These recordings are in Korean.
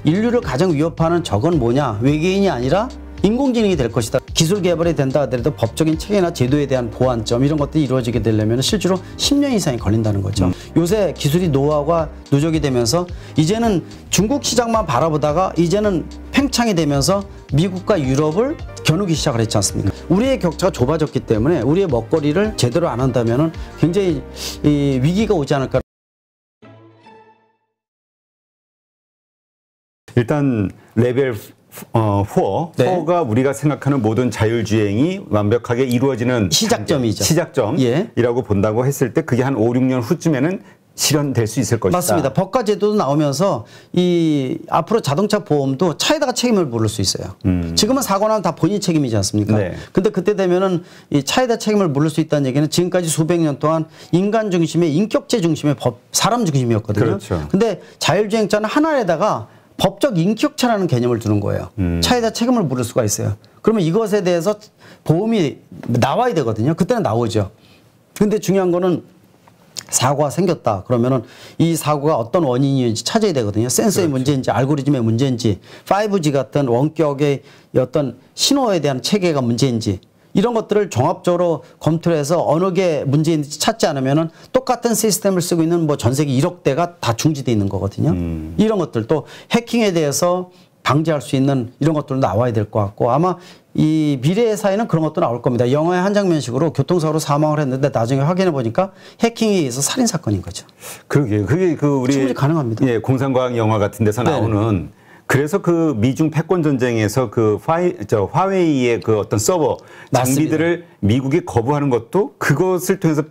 인류를 가장 위협하는 적은 뭐냐? 외계인이 아니라 인공지능이 될 것이다. 기술 개발이 된다 하더라도 법적인 체계나 제도에 대한 보완점 이런 것들이 이루어지게 되려면 실제로 10년 이상이 걸린다는 거죠. 요새 기술이 노화가 누적이 되면서 이제는 중국 시장만 바라보다가 이제는 팽창이 되면서 미국과 유럽을 겨누기 시작을 했지 않습니까? 우리의 격차가 좁아졌기 때문에 우리의 먹거리를 제대로 안 한다면 굉장히 위기가 오지 않을까. 일단 레벨 4, 네. 4가 우리가 생각하는 모든 자율주행이 완벽하게 이루어지는 시작점이죠. 시작점이라고 본다고 했을 때 그게 한 5, 6년 후쯤에는 실현될 수 있을 것이다. 맞습니다. 법과 제도도 나오면서 이 앞으로 자동차 보험도 차에다가 책임을 물을 수 있어요. 지금은 사고 나면 다 본인 책임이지 않습니까? 네. 근데 그때 되면은 이 차에다 책임을 물을 수 있다는 얘기는 지금까지 수백 년 동안 인간 중심의 인격체 중심의 사람 중심이었거든요. 그렇죠. 근데 자율주행차는 하나에다가 법적 인격차라는 개념을 두는 거예요. 차에다 책임을 물을 수가 있어요. 그러면 이것에 대해서 보험이 나와야 되거든요. 그때는 나오죠. 근데 중요한 거는 사고가 생겼다. 그러면은 이 사고가 어떤 원인인지 찾아야 되거든요. 센서의 그렇죠. 문제인지 알고리즘의 문제인지 5G 같은 원격의 어떤 신호에 대한 체계가 문제인지 이런 것들을 종합적으로 검토를 해서 어느 게 문제인지 찾지 않으면은 똑같은 시스템을 쓰고 있는 뭐 전 세계 1억 대가 다 중지돼 있는 거거든요. 이런 것들 또 해킹에 대해서 방지할 수 있는 이런 것들도 나와야 될 것 같고 아마 이 미래의 사회는 그런 것도 나올 겁니다. 영화의 한 장면식으로 교통사고로 사망을 했는데 나중에 확인해 보니까 해킹에 의해서 살인 사건인 거죠. 그러게요. 그게 그 우리 충분히 가능합니다. 예, 공상과학 영화 같은 데서 나오는 그래서 그 미중 패권 전쟁에서 그 화웨이의 그 어떤 서버 장비들을 미국이 거부하는 것도 그것을 통해서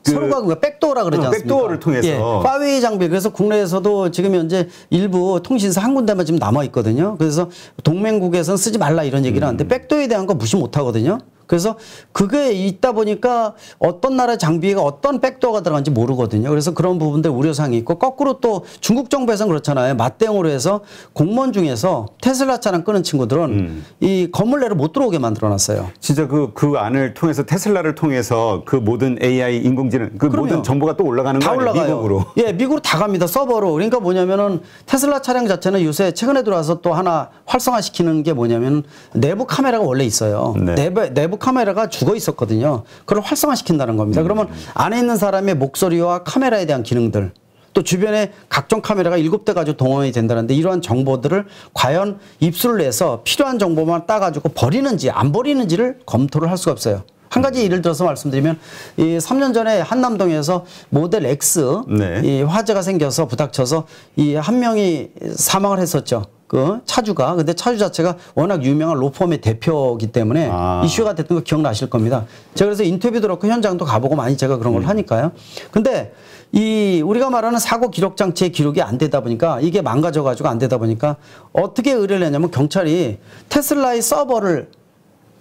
서로가 백도어라 그러지 않습니까? 백도어를 통해서. 예, 화웨이 장비. 그래서 국내에서도 지금 현재 일부 통신사 한 군데만 지금 남아 있거든요. 그래서 동맹국에서는 쓰지 말라 이런 얘기를 하는데 백도어에 대한 거 무시 못 하거든요. 그래서 그게 있다 보니까 어떤 나라 장비가 어떤 백도어가 들어간지 모르거든요. 그래서 그런 부분들 우려사항이 있고 거꾸로 또 중국 정부에서는 그렇잖아요. 맞대응으로 해서 공무원 중에서 테슬라 차량 끄는 친구들은 이 건물 내로 못 들어오게 만들어놨어요. 진짜 그 안을 통해서 테슬라를 통해서 그 모든 AI 인공지능 그 모든 정보가 또 올라가는 거 아니에요? 미국으로. 예, 미국으로 다 갑니다. 서버로. 그러니까 뭐냐면은 테슬라 차량 자체는 요새 최근에 들어와서 또 하나 활성화시키는 게 뭐냐면 내부 카메라가 원래 있어요. 네. 내부 카메라가 죽어 있었거든요. 그걸 활성화시킨다는 겁니다. 그러면 안에 있는 사람의 목소리와 카메라에 대한 기능들 또 주변에 각종 카메라가 7대 가지고 동원이 된다는데 이러한 정보들을 과연 입수를 해서 필요한 정보만 따가지고 버리는지 안 버리는지를 검토를 할 수가 없어요. 한 가지 예를 들어서 말씀드리면 이 3년 전에 한남동에서 모델 X 이 화재가 생겨서 부닥쳐서 이 한 명이 사망을 했었죠. 그 차주가. 근데 차주 자체가 워낙 유명한 로펌의 대표이기 때문에 이슈가 됐던 거 기억나실 겁니다. 제가 그래서 인터뷰도 그렇고 현장도 가보고 많이 제가 그런 걸 하니까요. 근데 이 우리가 말하는 사고 기록 장치의 기록이 안 되다 보니까 이게 망가져 가지고 안 되다 보니까 어떻게 의뢰를 했냐면 경찰이 테슬라의 서버를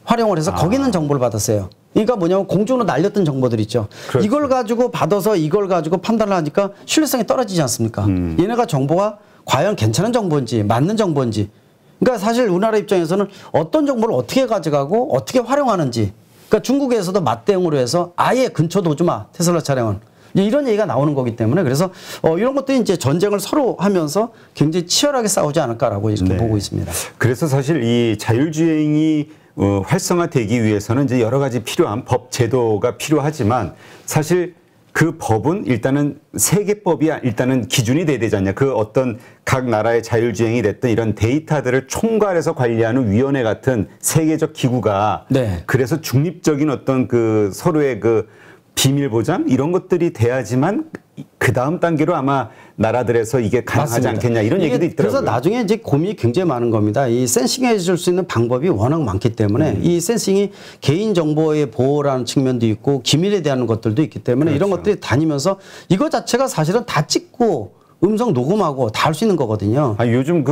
활용을 해서 거기 있는 정보를 받았어요. 그러니까 뭐냐면 공중으로 날렸던 정보들 있죠. 그렇죠. 이걸 가지고 받아서 이걸 가지고 판단을 하니까 신뢰성이 떨어지지 않습니까? 얘네가 정보가 과연 괜찮은 정보인지 맞는 정보인지. 그러니까 사실 우리나라 입장에서는 어떤 정보를 어떻게 가져가고 어떻게 활용하는지. 그러니까 중국에서도 맞대응으로 해서 아예 근처도 오지 마. 테슬라 차량은. 이런 얘기가 나오는 거기 때문에 그래서 이런 것들이 이제 전쟁을 서로 하면서 굉장히 치열하게 싸우지 않을까라고 이렇게 보고 있습니다. 그래서 사실 이 자율주행이 활성화되기 위해서는 이제 여러 가지 필요한 법 제도가 필요하지만 사실 그 법은 일단은 세계법이 일단은 기준이 돼야 되지 않냐. 그 어떤 각 나라의 자율주행이 됐든 이런 데이터들을 총괄해서 관리하는 위원회 같은 세계적 기구가 그래서 중립적인 어떤 그 서로의 그 비밀 보장 이런 것들이 돼야지만 그 다음 단계로 아마 나라들에서 이게 가능하지 않겠냐 이런 얘기도 있더라고요. 그래서 나중에 이제 고민이 굉장히 많은 겁니다. 이 센싱해 줄 수 있는 방법이 워낙 많기 때문에 이 센싱이 개인 정보의 보호라는 측면도 있고 기밀에 대한 것들도 있기 때문에 이런 것들이 다니면서 이거 자체가 사실은 다 찍고 음성 녹음하고 다 할 수 있는 거거든요. 요즘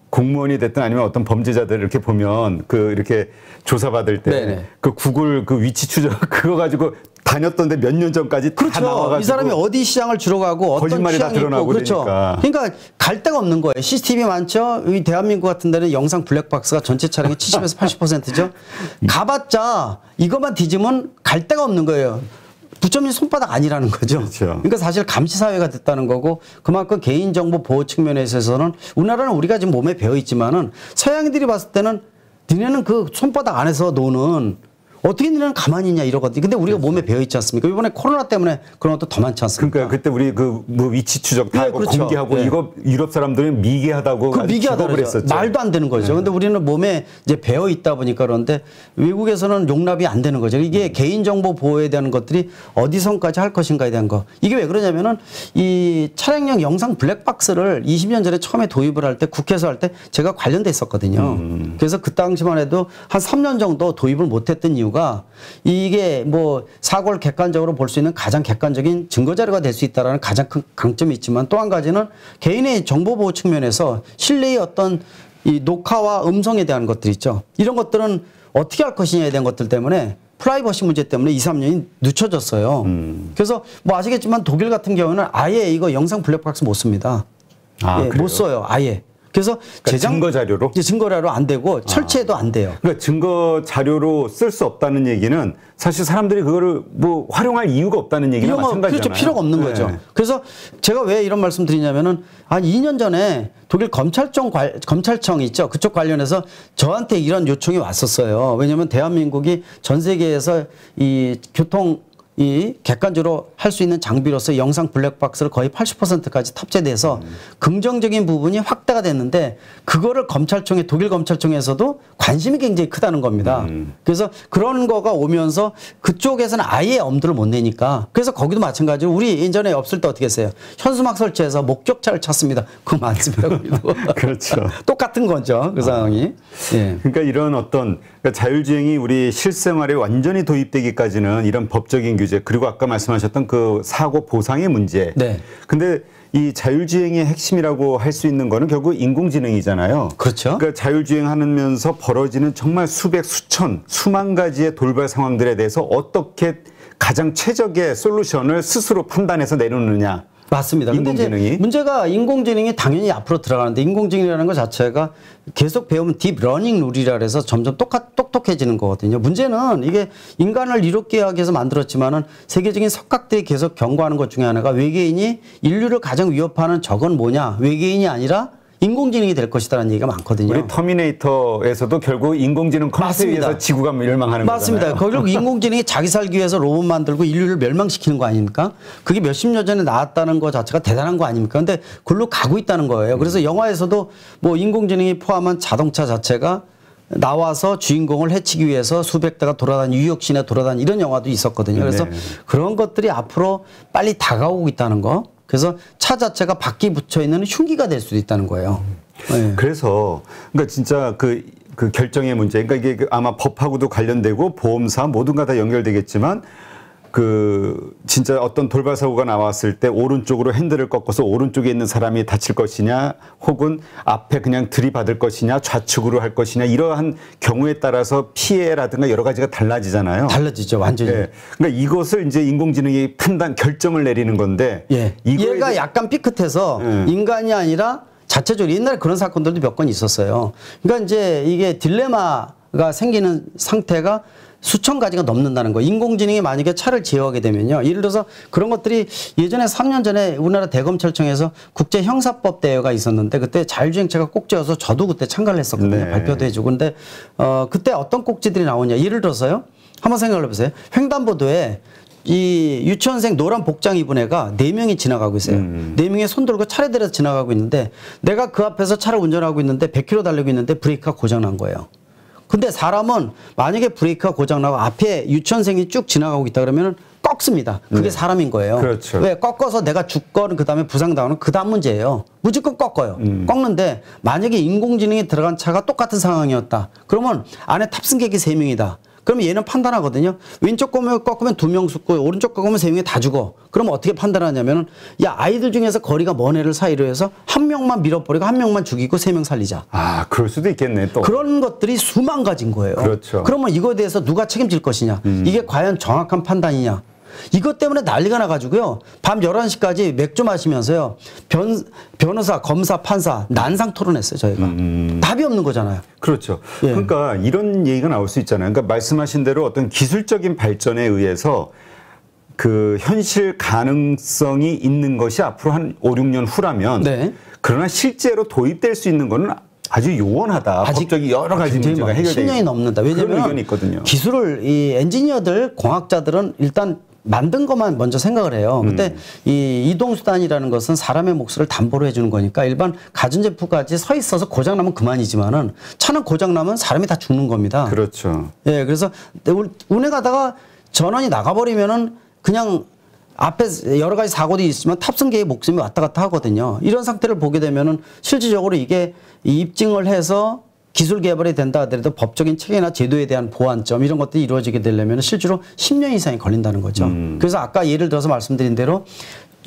공무원이 됐든 아니면 어떤 범죄자들 이렇게 보면 이렇게 조사받을 때 그 구글 그 위치 추적 그거 가지고 다녔던데 몇 년 전까지 다 나와가지고 이 사람이 어디 시장을 주로 가고 어떤 거짓말이 다 드러나고 그렇죠. 그러니까 갈 데가 없는 거예요. CCTV 많죠. 이 대한민국 같은 데는 영상 블랙박스가 전체 차량의 70에서 80%죠. 가봤자 이것만 뒤지면 갈 데가 없는 거예요. 부처님 손바닥 아니라는 거죠. 그렇죠. 그러니까 사실 감시 사회가 됐다는 거고 그만큼 개인정보 보호 측면에 있어서는 우리나라는 우리가 지금 몸에 배어 있지만은 서양인들이 봤을 때는 니네는 그 손바닥 안에서 노는 어떻게 니네는 가만히 있냐 이러거든요. 근데 우리가 몸에 배어 있지 않습니까? 이번에 코로나 때문에 그런 것도 더 많지 않습니까? 그러니까 그때 우리 그 뭐 위치 추적 다 네, 하고 그렇죠. 공개하고 네. 이거 유럽 사람들은 미개하다고 그 미개하다고 그랬었죠. 말도 안 되는 거죠. 근데 우리는 몸에 이제 배어 있다 보니까 그런데 외국에서는 용납이 안 되는 거죠. 이게 개인정보 보호에 대한 것들이 어디선까지 할 것인가에 대한 거. 이게 왜 그러냐면은 이 차량용 영상 블랙박스를 20년 전에 처음에 도입을 할 때 국회에서 할 때 제가 관련돼 있었거든요. 그래서 그 당시만 해도 한 3년 정도 도입을 못했던 이유가 이게 뭐 사고를 객관적으로 볼 수 있는 가장 객관적인 증거 자료가 될 수 있다라는 가장 큰 강점이 있지만 또 한 가지는 개인의 정보 보호 측면에서 신뢰의 어떤 이 녹화와 음성에 대한 것들 있죠. 이런 것들은 어떻게 할 것이냐에 대한 것들 때문에 프라이버시 문제 때문에 2, 3년이 늦춰졌어요. 그래서 뭐 아시겠지만 독일 같은 경우는 아예 이거 영상 블랙박스 못 씁니다. 아, 예, 못 써요. 아예. 그래서 그러니까 증거 자료로? 증거 자료로 안 되고 설치해도 안 돼요. 그러니까 증거 자료로 쓸 수 없다는 얘기는 사실 사람들이 그거를 뭐 활용할 이유가 없다는 얘기나 마찬가지잖아요. 그렇죠. 필요가 없는 거죠. 네. 그래서 제가 왜 이런 말씀 드리냐면은 한 2년 전에 독일 검찰청이 있죠. 그쪽 관련해서 저한테 이런 요청이 왔었어요. 왜냐하면 대한민국이 전 세계에서 이 교통 이 객관적으로 할 수 있는 장비로서 영상 블랙박스를 거의 80%까지 탑재돼서 긍정적인 부분이 확대가 됐는데 그거를 독일 검찰청에서도 관심이 굉장히 크다는 겁니다. 그래서 그런 거가 오면서 그쪽에서는 아예 엄두를 못 내니까 그래서 거기도 마찬가지로 우리 예전에 없을 때 어떻게 했어요? 현수막 설치해서 목격자를 찾습니다. 그거 많습니다. 그렇죠. 똑같은 거죠. 그 상황이. 예. 그러니까 이런 어떤 그러니까 자율주행이 우리 실생활에 완전히 도입되기까지는 이런 법적인 규제 그리고 아까 말씀하셨던 그 사고 보상의 문제. 네. 근데 이 자율주행의 핵심이라고 할 수 있는 거는 결국 인공지능이잖아요. 그렇죠. 그러니까 자율주행하면서 벌어지는 정말 수백, 수천, 수만 가지의 돌발 상황들에 대해서 어떻게 가장 최적의 솔루션을 스스로 판단해서 내놓느냐. 맞습니다. 근데 인공지능이? 이제 문제가 인공지능이 당연히 앞으로 들어가는데 인공지능이라는 것 자체가 계속 배우면 딥러닝 룰이라 해서 점점 똑똑해지는 거거든요. 문제는 이게 인간을 이롭게 하기 위해서 만들었지만은 세계적인 석학들이 계속 경고하는 것 중에 하나가 외계인이 인류를 가장 위협하는 적은 뭐냐? 외계인이 아니라 인공지능이 될 것이다라는 얘기가 많거든요. 우리 터미네이터에서도 결국 인공지능 컴퓨터에 의해서 지구가 멸망하는 맞습니다. 거잖아요. 결국 인공지능이 자기 살기 위해서 로봇 만들고 인류를 멸망시키는 거 아닙니까? 그게 몇십 년 전에 나왔다는 거 자체가 대단한 거 아닙니까? 근데 그걸로 가고 있다는 거예요. 그래서 영화에서도 뭐 인공지능이 포함한 자동차 자체가 나와서 주인공을 해치기 위해서 수백 대가 뉴욕 시내 돌아다니 이런 영화도 있었거든요. 그래서 네. 그런 것들이 앞으로 빨리 다가오고 있다는 거. 그래서 차 자체가 바퀴 붙여 있는 흉기가 될 수도 있다는 거예요. 네. 그래서 그러니까 진짜 그 결정의 문제. 그러니까 이게 아마 법하고도 관련되고 보험사 모든가 다 연결되겠지만 그 진짜 어떤 돌발 사고가 나왔을 때 오른쪽으로 핸들을 꺾어서 오른쪽에 있는 사람이 다칠 것이냐 혹은 앞에 그냥 들이받을 것이냐 좌측으로 할 것이냐 이러한 경우에 따라서 피해라든가 여러 가지가 달라지잖아요. 달라지죠. 완전히. 예. 그러니까 이것을 이제 인공지능이 결정을 내리는 건데 예. 얘가 약간 삐끗해서 인간이 아니라 자체적으로 옛날에 그런 사건들도 몇 건 있었어요. 그러니까 이제 이게 딜레마가 생기는 상태가 수천 가지가 넘는다는 거예요. 인공지능이 만약에 차를 제어하게 되면요. 예를 들어서 그런 것들이 예전에 3년 전에 우리나라 대검찰청에서 국제형사법 대회가 있었는데 그때 자율주행차가 꼭지여서 저도 그때 참가를 했었거든요. 네. 발표도 해주고. 근데 그때 어떤 꼭지들이 나오냐. 예를 들어서요. 한번 생각을 해보세요. 횡단보도에 이 유치원생 노란 복장 입은 애가 4명이 지나가고 있어요. 4명이 손 들고 차례대로 지나가고 있는데 내가 그 앞에서 차를 운전하고 있는데 100km 달리고 있는데 브레이크가 고장난 거예요. 근데 사람은 만약에 브레이크가 고장나고 앞에 유치원생이 쭉 지나가고 있다 그러면은 꺾습니다. 그게 사람인 거예요. 그렇죠. 왜 꺾어서 내가 죽거나 그다음에 부상당하는 그 다음 문제예요. 무조건 꺾어요. 꺾는데 만약에 인공지능이 들어간 차가 똑같은 상황이었다. 그러면 안에 탑승객이 3명이다. 그러면 얘는 판단하거든요. 왼쪽 꺾으면 2명 죽고 오른쪽 꺾으면 3명이 다 죽어. 그러면 어떻게 판단하냐면은 야 아이들 중에서 거리가 먼 애를 사이로 해서 한 명만 밀어버리고 한 명만 죽이고 3명 살리자. 아, 그럴 수도 있겠네 또. 그런 것들이 수만 가지인 거예요. 그렇죠. 그러면 이거에 대해서 누가 책임질 것이냐. 이게 과연 정확한 판단이냐. 이것 때문에 난리가 나가지고요. 밤 11시까지 맥주 마시면서요. 변호사, 검사, 판사 난상 토론했어요. 저희가. 답이 없는 거잖아요. 그렇죠. 예. 그러니까 이런 얘기가 나올 수 있잖아요. 그러니까 말씀하신 대로 어떤 기술적인 발전에 의해서 그 현실 가능성이 있는 것이 앞으로 한 5, 6년 후라면 네. 그러나 실제로 도입될 수 있는 거는 아주 요원하다. 법적인 여러 가지 문제가 해결되고 10년이 넘는다. 왜냐하면 그런 의견이 있거든요. 기술을 이 엔지니어들, 공학자들은 일단 만든 것만 먼저 생각을 해요. 근데 이 이동수단이라는 것은 사람의 몫을 담보로 해주는 거니까 일반 가전제품까지 서 있어서 고장나면 그만이지만은 차는 고장나면 사람이 다 죽는 겁니다. 그렇죠. 예, 그래서 운행 가다가 전원이 나가버리면은 그냥 앞에 여러 가지 사고도 있지만 탑승객의 목숨이 왔다 갔다 하거든요. 이런 상태를 보게 되면은 실질적으로 이게 입증을 해서 기술 개발이 된다 하더라도 법적인 체계나 제도에 대한 보완점 이런 것들이 이루어지게 되려면 실제로 10년 이상이 걸린다는 거죠. 그래서 아까 예를 들어서 말씀드린 대로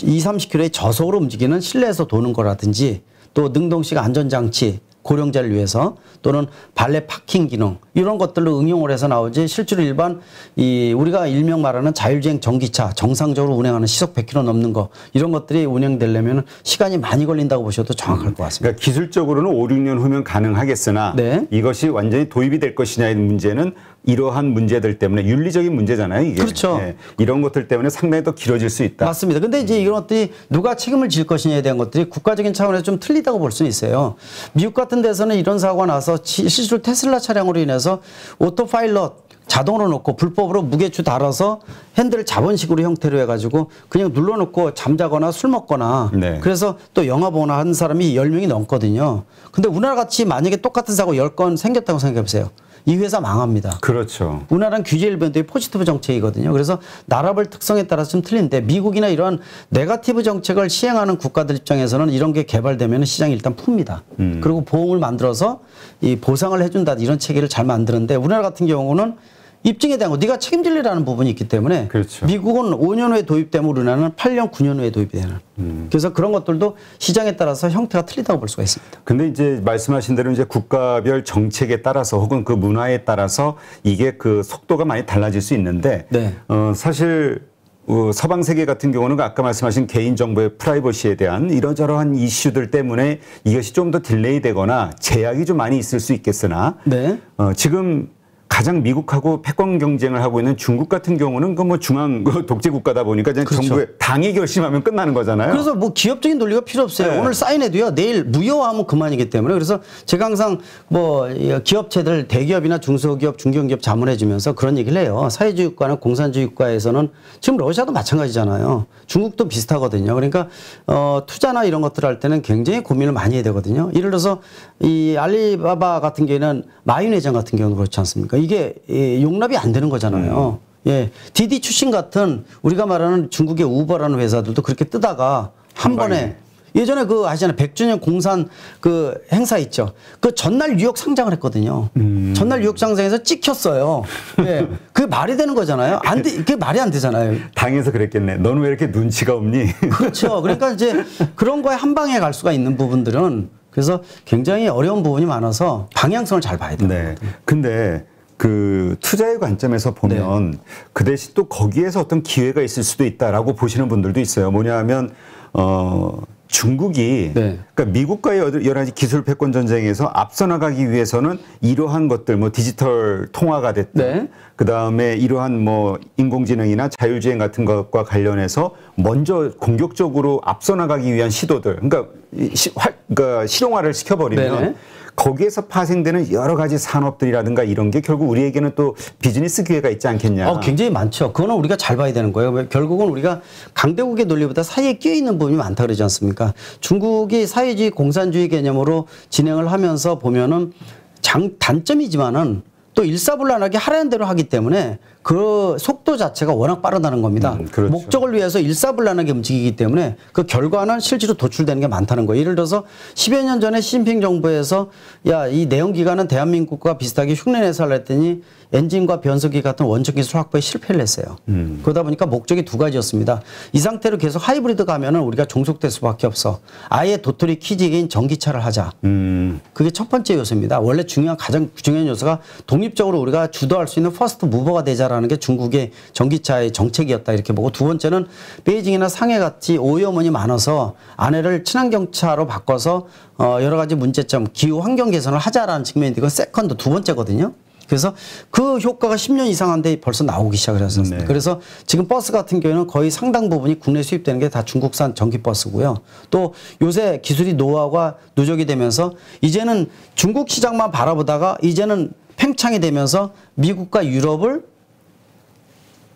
20, 30km의 저속으로 움직이는 실내에서 도는 거라든지 또 능동식 안전장치 고령자를 위해서 또는 발레 파킹 기능 이런 것들로 응용을 해서 나오지 실제로 일반 이 우리가 일명 말하는 자율주행 전기차 정상적으로 운행하는 시속 100km 넘는 거 이런 것들이 운행되려면 시간이 많이 걸린다고 보셔도 정확할 것 같습니다. 그러니까 기술적으로는 5, 6년 후면 가능하겠으나 네. 이것이 완전히 도입이 될 것이냐의 문제는 이러한 문제들 때문에 윤리적인 문제잖아요. 이게. 그렇죠. 예. 이런 것들 때문에 상당히 더 길어질 수 있다. 맞습니다. 근데 이제 이런 것들이 누가 책임을 질 것이냐에 대한 것들이 국가적인 차원에서 좀 틀리다고 볼 수는 있어요. 미국 같은 데서는 이런 사고가 나서 실제로 테슬라 차량으로 인해서 오토파일럿 자동으로 놓고 불법으로 무게추 달아서 핸들을 자본식으로 형태로 해가지고 그냥 눌러놓고 잠자거나 술 먹거나 네. 그래서 또 영화 보거나 하는 사람이 10명이 넘거든요. 근데 우리나라 같이 만약에 똑같은 사고 10건 생겼다고 생각해보세요. 이 회사 망합니다. 그렇죠. 우리나라는 규제 일변도의 포지티브 정책이거든요. 그래서 나라별 특성에 따라서 좀 틀린데 미국이나 이런 네거티브 정책을 시행하는 국가들 입장에서는 이런 게 개발되면 시장이 일단 풉니다. 그리고 보험을 만들어서 이 보상을 해준다 이런 체계를 잘 만드는데 우리나라 같은 경우는 입증에 대한 거 네가 책임질 일이라는 부분이 있기 때문에 그렇죠. 미국은 5년 후에 도입되면 우리나라는 8년, 9년 후에 도입이 되는. 그래서 그런 것들도 시장에 따라서 형태가 틀리다고 볼 수가 있습니다. 근데 이제 말씀하신 대로 이제 국가별 정책에 따라서 혹은 그 문화에 따라서 이게 그 속도가 많이 달라질 수 있는데 네. 사실 서방 세계 같은 경우는 아까 말씀하신 개인정보의 프라이버시에 대한 이러저러한 이슈들 때문에 이것이 좀 더 딜레이 되거나 제약이 좀 많이 있을 수 있겠으나 네. 지금 가장 미국하고 패권 경쟁을 하고 있는 중국 같은 경우는 그 뭐 중앙 독재 국가다 보니까 그렇죠. 정부의 당이 결심하면 끝나는 거잖아요. 그래서 뭐 기업적인 논리가 필요 없어요. 네. 오늘 사인해도요. 내일 무효하면 그만이기 때문에 그래서 제가 항상 뭐 기업체들 대기업이나 중소기업, 중견기업 자문해주면서 그런 얘기를 해요. 사회주의 국가나 공산주의 국가에서는 지금 러시아도 마찬가지잖아요. 중국도 비슷하거든요. 그러니까 투자나 이런 것들 할 때는 굉장히 고민을 많이 해야 되거든요. 예를 들어서 이 알리바바 같은 경우에는 마윈 회장 같은 경우는 그렇지 않습니까? 이게 용납이 안 되는 거잖아요. 예. 디디 출신 같은 우리가 말하는 중국의 우버라는 회사들도 그렇게 뜨다가 한 번에 예전에 그 아시잖아요. 100주년 공산 그 행사 있죠. 그 전날 뉴욕 상장을 했거든요. 전날 뉴욕 상장에서 찍혔어요. 예. 그게 말이 되는 거잖아요. 안 돼. 그게 말이 안 되잖아요. 당에서 그랬겠네. 너는 왜 이렇게 눈치가 없니? 그렇죠. 그러니까 이제 그런 거에 한 방에 갈 수가 있는 부분들은 그래서 굉장히 어려운 부분이 많아서 방향성을 잘 봐야 돼요. 네. 근데 그 투자의 관점에서 보면 그 대신 또 거기에서 어떤 기회가 있을 수도 있다라고 보시는 분들도 있어요. 뭐냐 하면 중국이 그러니까 미국과의 여러 가지 기술 패권 전쟁에서 앞서 나가기 위해서는 이러한 것들 뭐 디지털 통화가 됐든 그다음에 이러한 뭐 인공지능이나 자율주행 같은 것과 관련해서 먼저 공격적으로 앞서 나가기 위한 시도들 그러니까 실용화를 시켜버리면 거기에서 파생되는 여러 가지 산업들이라든가 이런 게 결국 우리에게는 또 비즈니스 기회가 있지 않겠냐. 굉장히 많죠. 그거는 우리가 잘 봐야 되는 거예요. 결국은 우리가 강대국의 논리보다 사이에 끼어있는 부분이 많다 그러지 않습니까? 중국이 사회주의 공산주의 개념으로 진행을 하면서 보면은 단점이지만은 또 일사불란하게 하라는 대로 하기 때문에 그 속도 자체가 워낙 빠르다는 겁니다. 그렇죠. 목적을 위해서 일사불란하게 움직이기 때문에 그 결과는 실제로 도출되는 게 많다는 거예요. 예를 들어서 10여 년 전에 시진핑 정부에서 야, 이 내연기관은 대한민국과 비슷하게 흉내내서 하려 했더니 엔진과 변속기 같은 원적 기술 확보에 실패를 했어요. 그러다 보니까 목적이 두 가지였습니다. 이 상태로 계속 하이브리드 가면은 우리가 종속될 수밖에 없어. 아예 도토리 키직인 전기차를 하자. 그게 첫 번째 요소입니다. 원래 가장 중요한 요소가 독립적으로 우리가 주도할 수 있는 퍼스트 무버가 되자라는 게 중국의 전기차의 정책이었다 이렇게 보고 두 번째는 베이징이나 상해 같이 오염원이 많아서 안에를 친환경차로 바꿔서 여러 가지 문제점 기후 환경 개선을 하자라는 측면인데 이건 세컨드 두 번째거든요. 그래서 그 효과가 10년 이상 한데 벌써 나오기 시작을 했었습니다. 네. 그래서 지금 버스 같은 경우에는 거의 상당 부분이 국내 수입되는 게 다 중국산 전기버스고요. 또 요새 기술이 노하우가 누적이 되면서 이제는 중국 시장만 바라보다가 이제는 팽창이 되면서 미국과 유럽을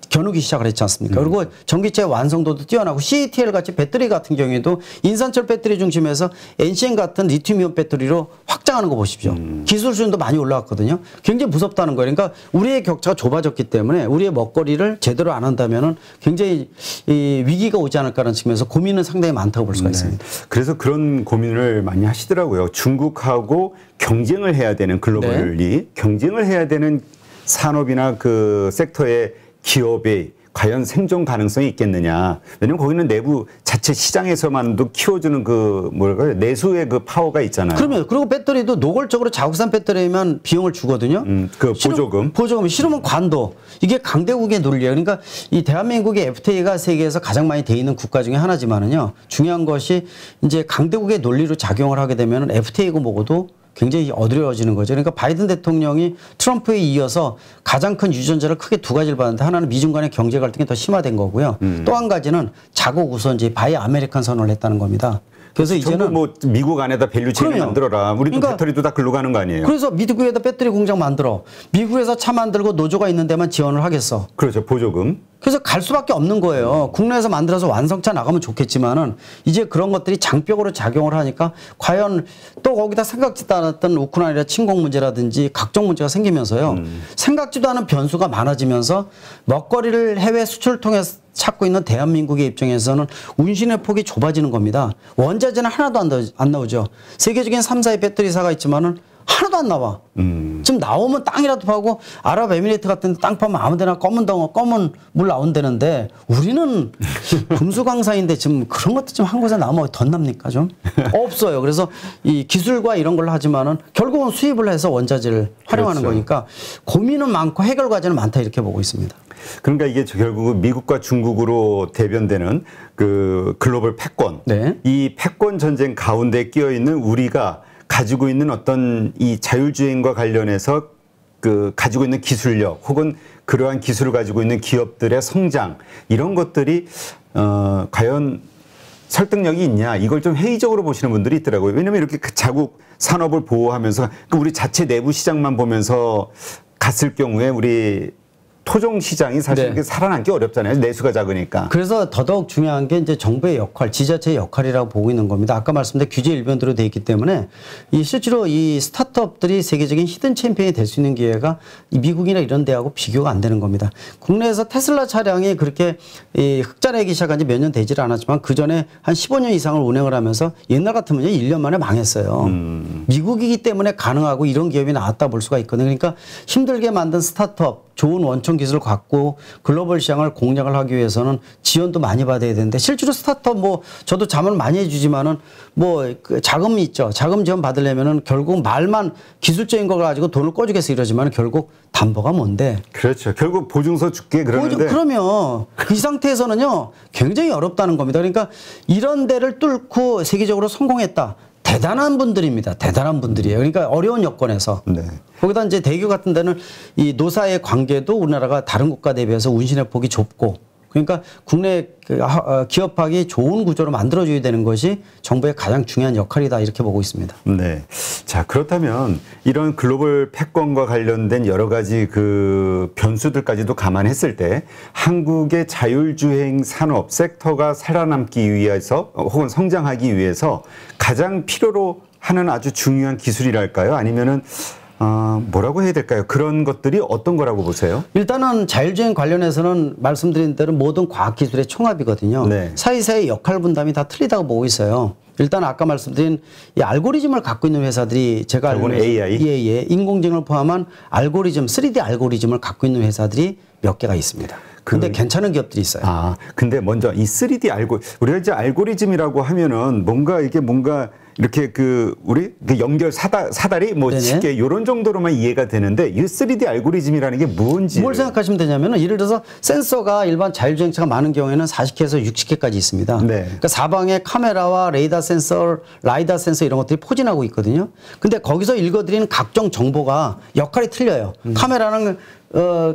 겨누기 시작을 했지 않습니까? 그리고 전기차의 완성도도 뛰어나고 CATL 같이 배터리 같은 경우에도 인산철 배터리 중심에서 NCM 같은 리튬이온 배터리로 확장하는 거 보십시오. 기술 수준도 많이 올라왔거든요. 굉장히 무섭다는 거예요. 그러니까 우리의 격차가 좁아졌기 때문에 우리의 먹거리를 제대로 안 한다면은 굉장히 이 위기가 오지 않을까라는 측면에서 고민은 상당히 많다고 볼 수가 있습니다. 그래서 그런 고민을 많이 하시더라고요. 중국하고 경쟁을 해야 되는 글로벌리 경쟁을 해야 되는 산업이나 그 섹터의 기업이 과연 생존 가능성이 있겠느냐. 왜냐면 거기는 내부 자체 시장에서만도 키워주는 그 뭐랄까요 내수의 그 파워가 있잖아요. 그러면 그리고 배터리도 노골적으로 자국산 배터리면 비용을 주거든요. 그 보조금. 보조금 싫으면 관도. 이게 강대국의 논리예요. 그러니까 이 대한민국의 FTA가 세계에서 가장 많이 돼 있는 국가 중에 하나지만은요. 중요한 것이 이제 강대국의 논리로 작용을 하게 되면은 FTA고 뭐고도 굉장히 어려워지는 거죠. 그러니까 바이든 대통령이 트럼프에 이어서 가장 큰 유전자를 크게 두 가지를 받는데 하나는 미중 간의 경제 갈등이 더 심화된 거고요. 또 한 가지는 자국 우선주의 바이 아메리칸 선언을 했다는 겁니다. 그래서 이제는 뭐 미국 안에다 밸류체인 만들어라. 우리도 그러니까 배터리도 다 글로 가는 거 아니에요? 그래서 미국에다 배터리 공장 만들어. 미국에서 차 만들고 노조가 있는 데만 지원을 하겠어. 그렇죠. 보조금. 그래서 갈 수밖에 없는 거예요. 국내에서 만들어서 완성차 나가면 좋겠지만은 이제 그런 것들이 장벽으로 작용을 하니까 과연 또 거기다 생각지도 않았던 우크라이나 침공 문제라든지 각종 문제가 생기면서요. 생각지도 않은 변수가 많아지면서 먹거리를 해외 수출을 통해서 찾고 있는 대한민국의 입장에서는 운신의 폭이 좁아지는 겁니다. 원자재는 하나도 안 나오죠. 세계적인 3사의 배터리사가 있지만은 하나도 안 나와. 지금 나오면 땅이라도 파고 아랍에미레이트 같은 데 땅 파면 아무 데나 검은 물 나온다는데 우리는 금수강산인데 지금 그런 것도 좀 한 곳에 나오면 더 납니까 좀? 없어요. 그래서 이 기술과 이런 걸 하지만은 결국은 수입을 해서 원자재를 활용하는 그렇죠. 거니까 고민은 많고 해결 과제는 많다 이렇게 보고 있습니다. 그러니까 이게 결국은 미국과 중국으로 대변되는 그 글로벌 패권. 네. 이 패권 전쟁 가운데 끼어 있는 우리가 가지고 있는 어떤 이 자율주행과 관련해서 그 가지고 있는 기술력 혹은 그러한 기술을 가지고 있는 기업들의 성장 이런 것들이 과연 설득력이 있냐 이걸 좀 회의적으로 보시는 분들이 있더라고요. 왜냐하면 이렇게 그 자국 산업을 보호하면서 우리 자체 내부 시장만 보면서 갔을 경우에 우리 토종 시장이 사실 네. 이렇게 살아남기 어렵잖아요. 내수가 작으니까. 그래서 더더욱 중요한 게 이제 정부의 역할, 지자체의 역할이라고 보고 있는 겁니다. 아까 말씀드린 규제 일변도로 돼 있기 때문에 이 실제로 이 스타트업들이 세계적인 히든 챔피언이 될 수 있는 기회가 이 미국이나 이런 데하고 비교가 안 되는 겁니다. 국내에서 테슬라 차량이 그렇게 이 흑자내기 시작한 지 몇 년 되질 않았지만 그 전에 한 15년 이상을 운행을 하면서 옛날 같으면 1년 만에 망했어요. 미국이기 때문에 가능하고 이런 기업이 나왔다 볼 수가 있거든요. 그러니까 힘들게 만든 스타트업 좋은 원천 기술을 갖고 글로벌 시장을 공략을 하기 위해서는 지원도 많이 받아야 되는데 실제로 스타트업 뭐 저도 자문을 많이 해주지만은 뭐 그 자금이 있죠. 자금 지원 받으려면은 결국 말만 기술적인 거 가지고 돈을 꿔주겠어 이러지만 결국 담보가 뭔데? 그렇죠. 결국 보증서 줄게 그러는데. 그러면 이 상태에서는요 굉장히 어렵다는 겁니다. 그러니까 이런 데를 뚫고 세계적으로 성공했다. 대단한 분들입니다. 대단한 분들이에요. 그러니까 어려운 여건에서. 네. 거기다 이제 대기업 같은 데는 이 노사의 관계도 우리나라가 다른 국가 대비해서 운신의 폭이 좁고 그러니까 국내 기업하기 좋은 구조로 만들어줘야 되는 것이 정부의 가장 중요한 역할이다 이렇게 보고 있습니다. 네. 자, 그렇다면 이런 글로벌 패권과 관련된 여러 가지 그 변수들까지도 감안했을 때 한국의 자율주행 산업 섹터가 살아남기 위해서 혹은 성장하기 위해서 가장 필요로 하는 아주 중요한 기술이랄까요? 아니면은 뭐라고 해야 될까요? 그런 것들이 어떤 거라고 보세요? 일단은 자율주행 관련해서는 말씀드린 대로 모든 과학기술의 총합이거든요. 네. 사이사이 역할 분담이 다 틀리다고 보고 있어요. 일단 아까 말씀드린 이 알고리즘을 갖고 있는 회사들이 제가 알고 있는 예, 인공지능을 포함한 알고리즘, 3D 알고리즘을 갖고 있는 회사들이 몇 개가 있습니다. 근데 괜찮은 기업들이 있어요. 근데 먼저 이 3D 우리가 이제 알고리즘이라고 하면은 뭔가 이렇게 우리 연결 사다리 뭐 네네. 쉽게 이런 정도로만 이해가 되는데 이 3D 알고리즘이라는 게 뭔지 뭘 생각하시면 되냐면은 예를 들어서 센서가 일반 자율주행차가 많은 경우에는 40개에서 60개까지 있습니다. 네. 그러니까 사방에 카메라와 레이더 센서, 라이다 센서 이런 것들이 포진하고 있거든요. 근데 거기서 읽어드리는 각종 정보가 역할이 틀려요. 카메라는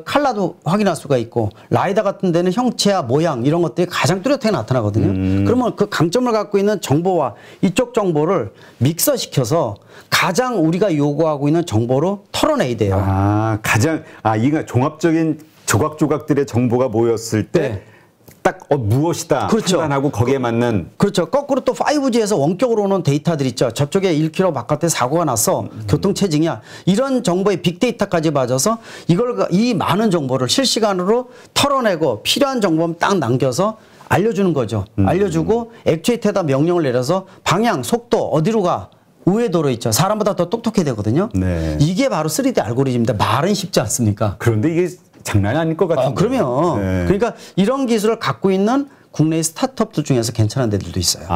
칼라도 확인할 수가 있고 라이다 같은 데는 형체와 모양 이런 것들이 가장 뚜렷하게 나타나거든요. 그러면 그 강점을 갖고 있는 정보와 이쪽 정보를 믹서시켜서 가장 우리가 요구하고 있는 정보로 털어내야 돼요. 이가 종합적인 조각조각들의 정보가 모였을 때 네. 딱 무엇이다 그렇죠. 판단하고 거기에 맞는 그렇죠. 거꾸로 또 5G에서 원격으로 오는 데이터들 있죠. 저쪽에 1km 바깥에 사고가 났어. 교통체증이야. 이런 정보의 빅데이터까지 맞아서 이 많은 정보를 실시간으로 털어내고 필요한 정보만 딱 남겨서 알려주는 거죠. 알려주고 액추에이터에다 명령을 내려서 방향, 속도 어디로 가. 우회도로 있죠. 사람보다 더 똑똑해야 되거든요. 네. 이게 바로 3D 알고리즘입니다. 말은 쉽지 않습니까? 그런데 이게 장난이 아닐 것 같은데. 그러면 네. 그러니까 이런 기술을 갖고 있는 국내의 스타트업들 중에서 괜찮은 데들도 있어요.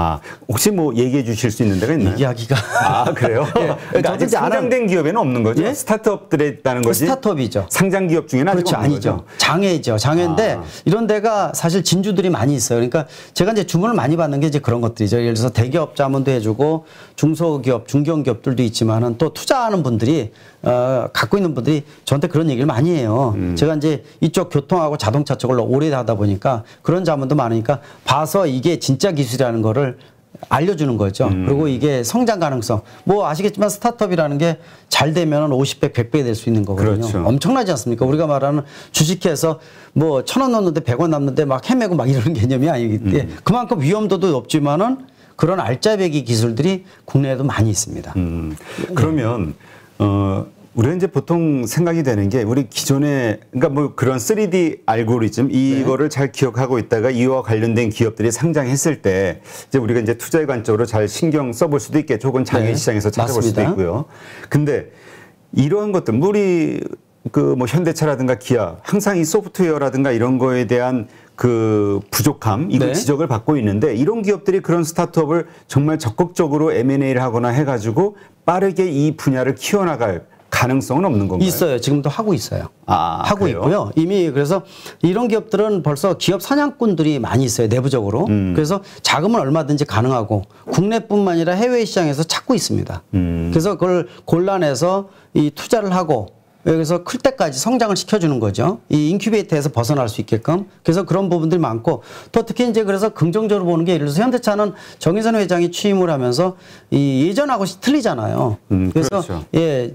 혹시 뭐 얘기해 주실 수 있는 데가 있나요? 얘기하기가. 그래요? 예. 그러니까 아직 상장된 기업에는 없는 거죠? 예? 스타트업들에 있다는 거지? 스타트업이죠. 상장 기업 중에는 아직 그렇죠. 없는 아니죠. 거죠? 장애죠. 장애인데 이런 데가 사실 진주들이 많이 있어요. 그러니까 제가 이제 주문을 많이 받는 게 이제 그런 것들이죠. 예를 들어서 대기업 자문도 해주고 중소기업, 중견기업들도 있지만은 또 투자하는 분들이 갖고 있는 분들이 저한테 그런 얘기를 많이 해요. 제가 이제 이쪽 교통하고 자동차 쪽을 오래 하다 보니까 그런 자문도 많으니까 봐서 이게 진짜 기술이라는 거를 알려주는 거죠. 그리고 이게 성장 가능성. 뭐 아시겠지만 스타트업이라는 게 잘 되면 50배, 100배 될 수 있는 거거든요. 그렇죠. 엄청나지 않습니까? 우리가 말하는 주식해서 뭐 1,000원 넣는데 100원 남는데 막 헤매고 막 이러는 개념이 아니기 때문에 그만큼 위험도도 높지만은 그런 알짜배기 기술들이 국내에도 많이 있습니다. 그러면 우리가 이제 보통 생각이 되는 게 우리 기존에 그러니까 뭐 그런 3D 알고리즘 이거를 잘 기억하고 있다가 이와 관련된 기업들이 상장했을 때 이제 우리가 이제 투자의 관점으로 잘 신경 써볼 수도 있겠죠. 혹은 장외 시장에서 찾아볼 맞습니다. 수도 있고요. 근데 이러한 것들 우리 뭐 현대차라든가 기아 항상 이 소프트웨어라든가 이런 거에 대한 그 부족함 이걸 지적을 받고 있는데 이런 기업들이 그런 스타트업을 정말 적극적으로 M&A를 하거나 해가지고 빠르게 이 분야를 키워나갈 가능성은 없는 건가요? 있어요. 지금도 하고 있어요. 하고 그래요? 있고요. 이미 그래서 이런 기업들은 벌써 기업 사냥꾼들이 많이 있어요. 내부적으로. 그래서 자금은 얼마든지 가능하고 국내뿐만 아니라 해외 시장에서 찾고 있습니다. 그래서 그걸 골라내서 이 투자를 하고 그래서 클 때까지 성장을 시켜주는 거죠. 이 인큐베이터에서 벗어날 수 있게끔. 그래서 그런 부분들이 많고 또 특히 이제 그래서 긍정적으로 보는 게 예를 들어서 현대차는 정의선 회장이 취임을 하면서 이 예전하고 틀리잖아요. 그래서 그렇죠.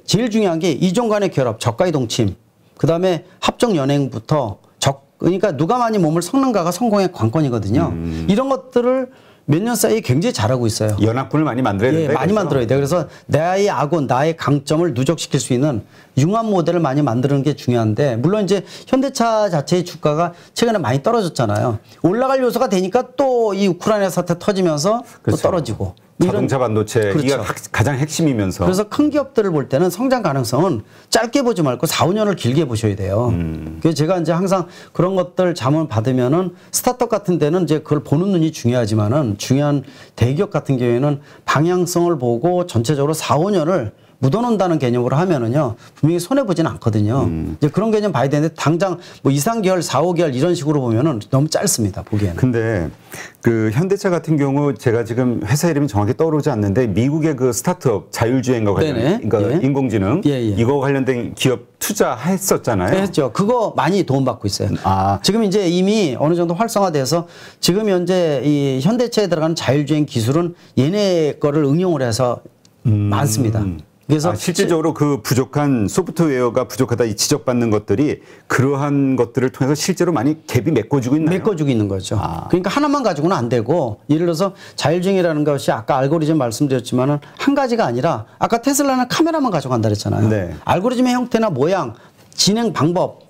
제일 중요한 게 이종 간의 결합, 저가의 동침, 그 다음에 합종 연행부터 그러니까 누가 많이 몸을 섞는가가 성공의 관건이거든요. 이런 것들을 몇 년 사이에 굉장히 잘하고 있어요. 연합군을 많이 만들어야 된다. 많이 만들어야 돼요. 그래서 나의 악원, 나의 강점을 누적시킬 수 있는 융합 모델을 많이 만드는 게 중요한데 물론 이제 현대차 자체의 주가가 최근에 많이 떨어졌잖아요. 올라갈 요소가 되니까 또 이 우크라이나 사태 터지면서 또 떨어지고. 자동차 반도체 이게 가장 핵심이면서. 그래서 큰 기업들을 볼 때는 성장 가능성은 짧게 보지 말고 4, 5년을 길게 보셔야 돼요. 그래서 제가 이제 항상 그런 것들 자문 받으면은 스타트업 같은 데는 이제 그걸 보는 눈이 중요하지만은 중요한 대기업 같은 경우에는 방향성을 보고 전체적으로 4, 5년을 묻어놓는다는 개념으로 하면은요, 분명히 손해보지는 않거든요. 이제 그런 개념 봐야 되는데, 당장 뭐 2, 3개월, 4, 5개월 이런 식으로 보면은 너무 짧습니다, 보기에는. 근데 그 현대차 같은 경우 제가 지금 회사 이름이 정확히 떠오르지 않는데, 미국의 그 스타트업 자율주행과 관련, 그러니까 인공지능, 이거 관련된 기업 투자했었잖아요. 했죠. 그거 많이 도움받고 있어요. 지금 이제 이미 어느 정도 활성화돼서 지금 현재 이 현대차에 들어가는 자율주행 기술은 얘네 거를 응용을 해서 많습니다. 그래서 실질적으로 그 부족한 소프트웨어가 부족하다 이 지적받는 것들이 그러한 것들을 통해서 실제로 많이 갭이 메꿔주고 있나요? 메꿔주고 있는 거죠. 그러니까 하나만 가지고는 안 되고 예를 들어서 자율주행이라는 것이 아까 알고리즘 말씀드렸지만은 한 가지가 아니라 아까 테슬라는 카메라만 가져간다 그랬잖아요. 네. 알고리즘의 형태나 모양, 진행 방법,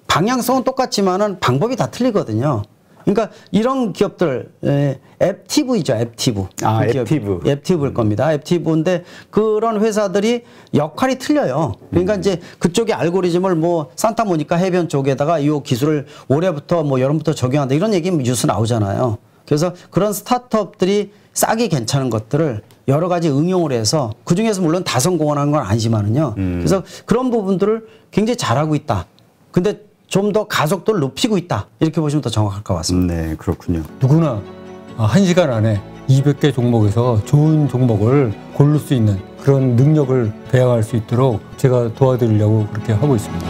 방향성은 똑같지만은 방법이 다 틀리거든요. 그러니까 이런 기업들, 앱티브이죠, 앱티브. 앱티브일 겁니다. 앱티브인데 그런 회사들이 역할이 틀려요. 그러니까 이제 그쪽의 알고리즘을 뭐 산타모니카 해변 쪽에다가 이 기술을 올해부터 뭐 여름부터 적용한다 이런 얘기 뉴스 나오잖아요. 그래서 그런 스타트업들이 싸게 괜찮은 것들을 여러 가지 응용을 해서 그중에서 물론 다 성공하는 건 아니지만은요. 그래서 그런 부분들을 굉장히 잘하고 있다. 근데 좀 더 가속도를 높이고 있다. 이렇게 보시면 더 정확할 것 같습니다. 네, 그렇군요. 누구나 1시간 안에 200개 종목에서 좋은 종목을 고를 수 있는 그런 능력을 배양할 수 있도록 제가 도와드리려고 그렇게 하고 있습니다.